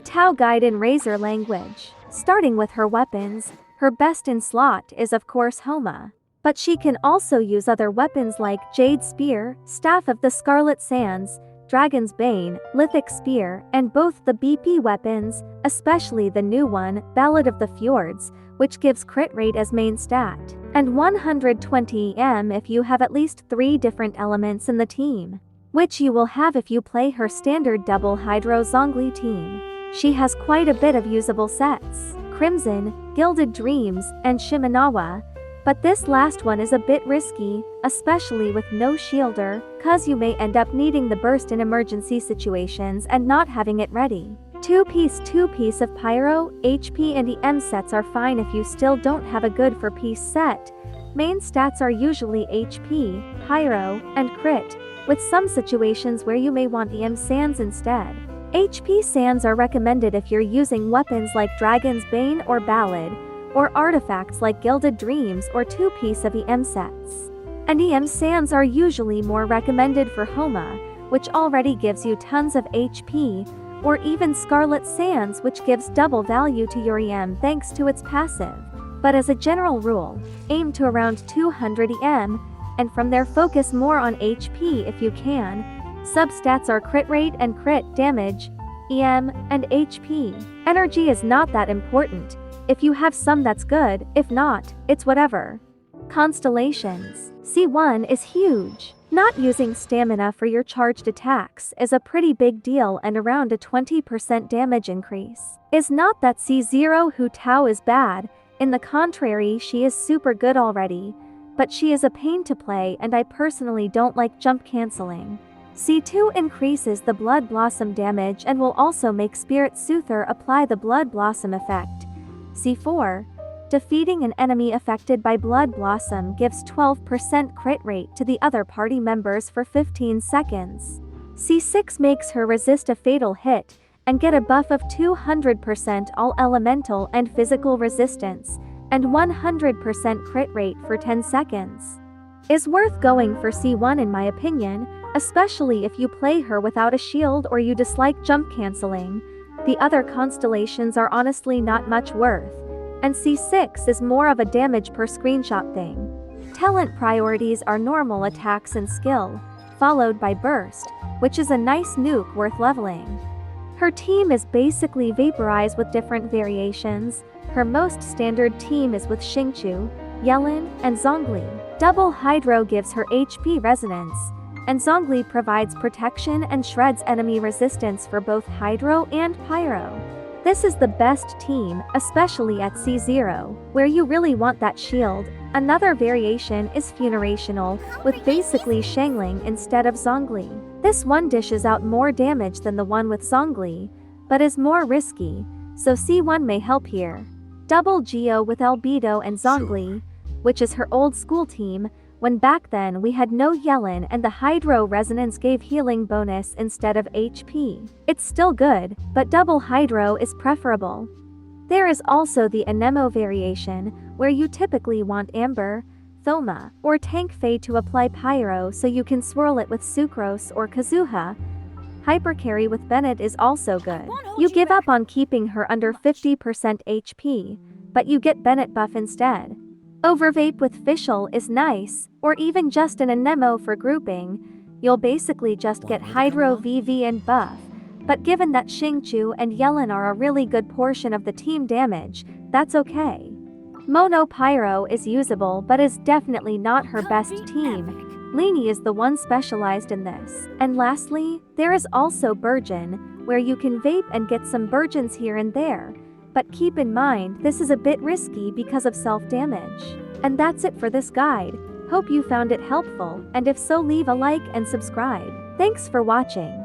Tao guide in Razor language. Starting with her weapons, her best in slot is of course Homa. But she can also use other weapons like Jade Spear, Staff of the Scarlet Sands, Dragon's Bane, Lithic Spear, and both the BP weapons, especially the new one, Ballad of the Fjords, which gives crit rate as main stat, and 120 EM if you have at least 3 different elements in the team, which you will have if you play her standard double Hydro Zhongli team. She has quite a bit of usable sets, Crimson, Gilded Dreams, and Shimenawa, but this last one is a bit risky, especially with no shielder, cause you may end up needing the burst in emergency situations and not having it ready. 2-piece of Pyro, HP and EM sets are fine if you still don't have a good 4-piece set. Main stats are usually HP, Pyro, and Crit, with some situations where you may want EM sands instead. HP sands are recommended if you're using weapons like Dragon's Bane or Ballad, or artifacts like Gilded Dreams or 2-piece of EM sets. And EM sands are usually more recommended for Homa, which already gives you tons of HP, or even Scarlet Sands, which gives double value to your EM thanks to its passive. But as a general rule, aim to around 200 EM, and from there focus more on HP if you can. Substats are crit rate and crit damage, EM, and HP. Energy is not that important. If you have some, that's good, if not, it's whatever. Constellations. C1 is huge. Not using stamina for your charged attacks is a pretty big deal, and around a 20% damage increase. Is not that C0 Hu Tao is bad, in the contrary, she is super good already, but she is a pain to play and I personally don't like jump cancelling. C2 increases the Blood Blossom damage and will also make Spirit Soother apply the Blood Blossom effect. C4. Defeating an enemy affected by Blood Blossom gives 12% crit rate to the other party members for 15 seconds. C6 makes her resist a fatal hit, and get a buff of 200% all elemental and physical resistance, and 100% crit rate for 10 seconds. Is worth going for C1 in my opinion, especially if you play her without a shield or you dislike jump cancelling. The other constellations are honestly not much worth, and C6 is more of a damage per screenshot thing. Talent priorities are normal attacks and skill, followed by burst, which is a nice nuke worth leveling. Her team is basically Vaporize with different variations. Her most standard team is with Xingqiu, Yellen, and Zhongli. Double Hydro gives her HP resonance, and Zhongli provides protection and shreds enemy resistance for both Hydro and Pyro. This is the best team, especially at C0, where you really want that shield. Another variation is Funerational, with basically Xiangling instead of Zhongli. This one dishes out more damage than the one with Zhongli, but is more risky, so C1 may help here. Double Geo with Albedo and Zhongli, which is her old school team, when back then we had no Yellen and the Hydro Resonance gave healing bonus instead of HP. It's still good, but double Hydro is preferable. There is also the Anemo variation, where you typically want Amber, Thoma, or Tank Fae to apply Pyro so you can swirl it with Sucrose or Kazuha. Hypercarry with Bennett is also good. You give up on keeping her under 50% HP, but you get Bennett buff instead. Overvape with Fischl is nice, or even just an Anemo for grouping. You'll basically just get Hydro VV and buff, but given that Xingqiu and Yellen are a really good portion of the team damage, that's okay. Mono Pyro is usable but is definitely not her best team. Lini is the one specialized in this. And lastly, there is also Burgeon, where you can vape and get some Burgeons here and there. But keep in mind, this is a bit risky because of self-damage. And that's it for this guide. Hope you found it helpful, and if so, leave a like and subscribe. Thanks for watching.